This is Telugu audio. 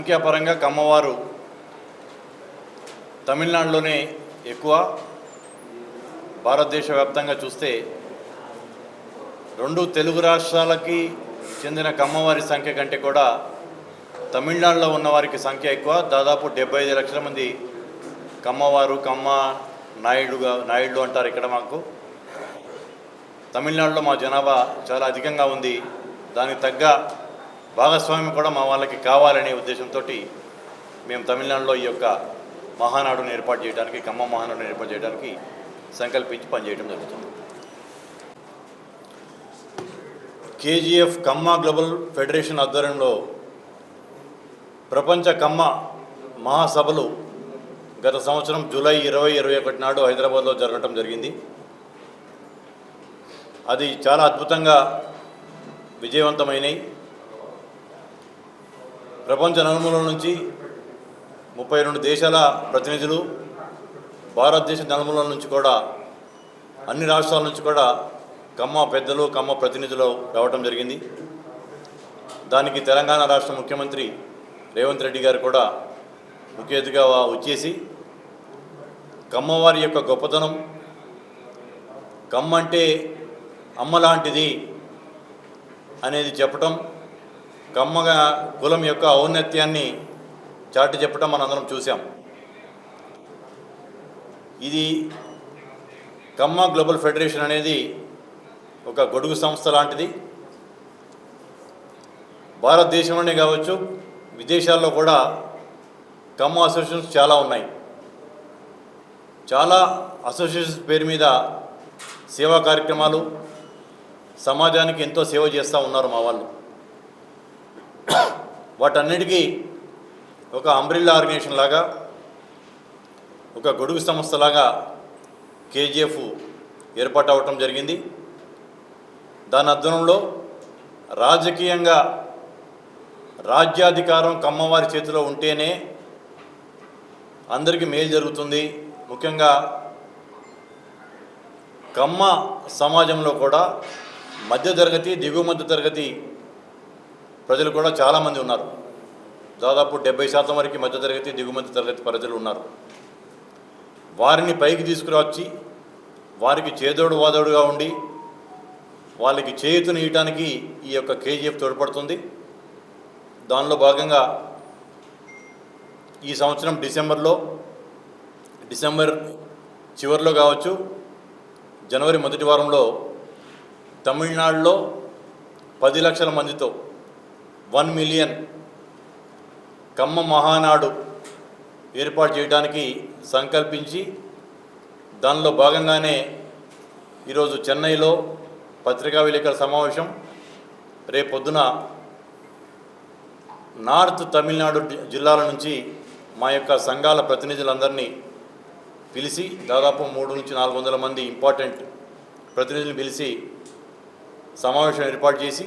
సంఖ్యాపరంగా కమ్మవారు తమిళనాడులోనే ఎక్కువ. భారతదేశ వ్యాప్తంగా చూస్తే రెండు తెలుగు రాష్ట్రాలకి చెందిన కమ్మవారి సంఖ్య కంటే కూడా తమిళనాడులో ఉన్నవారికి సంఖ్య ఎక్కువ. దాదాపు 75 లక్షల మంది కమ్మవారు, కమ్మ నాయుడు అంటారు ఇక్కడ మాకు. తమిళనాడులో మా జనాభా చాలా అధికంగా ఉంది. దానికి తగ్గ భాగస్వామ్యం కూడా మా వాళ్ళకి కావాలనే ఉద్దేశంతో మేము తమిళనాడులో ఈ యొక్క మహానాడును ఏర్పాటు చేయడానికి, కమ్మ మహానాడును ఏర్పాటు చేయడానికి సంకల్పించి పనిచేయడం జరుగుతుంది. కేజీఎఫ్ కమ్మ గ్లోబల్ ఫెడరేషన్ ఆధ్వర్యంలో ప్రపంచ కమ్మ మహాసభలు గత సంవత్సరం జూలై 2021 నాడు హైదరాబాద్లో జరగడం జరిగింది. అది చాలా అద్భుతంగా విజయవంతమైనవి. ప్రపంచ నలుమూలల నుంచి 32 దేశాల ప్రతినిధులు, భారతదేశ నలుమూలల నుంచి కూడా, అన్ని రాష్ట్రాల నుంచి కూడా కమ్మ పెద్దలు, కమ్మ ప్రతినిధులు రావటం జరిగింది. దానికి తెలంగాణ రాష్ట్ర ముఖ్యమంత్రి రేవంత్ రెడ్డి గారు కూడా ముఖ్య అతిథిగా వచ్చేసి కమ్మవారి యొక్క గొప్పతనం, కమ్మ అంటే అమ్మ లాంటిది అనేది చెప్పటం, కమ్మగా కులం యొక్క ఔన్నత్యాన్ని చాటి చెప్పడం మనందరం చూసాం. ఇది కమ్మ గ్లోబల్ ఫెడరేషన్ అనేది ఒక గొడుగు సంస్థ లాంటిది. భారతదేశంలోనే కావచ్చు, విదేశాల్లో కూడా కమ్మ అసోసియేషన్స్ చాలా ఉన్నాయి. చాలా అసోసియేషన్స్ పేరు మీద సేవా కార్యక్రమాలు, సమాజానికి ఎంతో సేవ చేస్తూ ఉన్నారు మా వాళ్ళు. వాటన్నిటికీ ఒక అంబ్రిల్లా ఆర్గనైజేషన్ లాగా, ఒక గొడుగు సంస్థలాగా కేజీఎఫ్ ఏర్పాటు అవ్వటం జరిగింది. దాని అధ్వర్యంలో రాజకీయంగా రాజ్యాధికారం కమ్మవారి చేతిలో ఉంటేనే అందరికీ మేలు జరుగుతుంది. ముఖ్యంగా కమ్మ సమాజంలో కూడా మధ్యతరగతి, దిగువ మధ్య తరగతి ప్రజలు కూడా చాలామంది ఉన్నారు. దాదాపు 70% వరకు మధ్యతరగతి, దిగువ మధ్య తరగతి ప్రజలు ఉన్నారు. వారిని పైకి తీసుకురావచ్చి వారికి చేదోడు వాదోడుగా ఉండి వాళ్ళకి చేయూతను ఇవ్వడానికి ఈ యొక్క కేజీఎఫ్ తోడ్పడుతుంది. దానిలో భాగంగా ఈ సంవత్సరం డిసెంబర్ చివరిలో కావచ్చు, జనవరి మొదటి వారంలో తమిళనాడులో 10 లక్షల మందితో 1 మిలియన్ కమ్మ మహానాడు ఏర్పాటు చేయడానికి సంకల్పించి, దానిలో భాగంగానే ఈరోజు చెన్నైలో పత్రికా విలేకరుల సమావేశం, రేపొద్దున నార్త్ తమిళనాడు జిల్లాల నుంచి మా యొక్క సంఘాల ప్రతినిధులందరినీ పిలిచి, దాదాపు 300 నుంచి 400 మంది ఇంపార్టెంట్ ప్రతినిధులను పిలిచి సమావేశం ఏర్పాటు చేసి